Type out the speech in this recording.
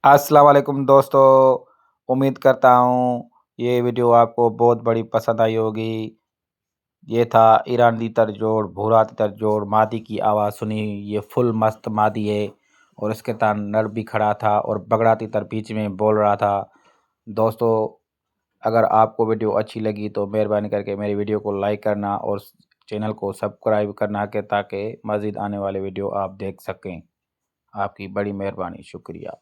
अस्सलाम वालेकुम दोस्तों। उम्मीद करता हूँ ये वीडियो आपको बहुत बड़ी पसंद आई होगी। ये था ईरानी तरजोड़, भूराती तरजोड़, मादी की आवाज़ सुनी। ये फुल मस्त मादी है और इसके साथ नर भी खड़ा था और बगड़ाती तर बीच में बोल रहा था। दोस्तों, अगर आपको वीडियो अच्छी लगी तो मेहरबानी करके मेरी वीडियो को लाइक करना और चैनल को सब्सक्राइब करना के ताकि मज़ीद आने वाले वीडियो आप देख सकें। आपकी बड़ी मेहरबानी, शुक्रिया।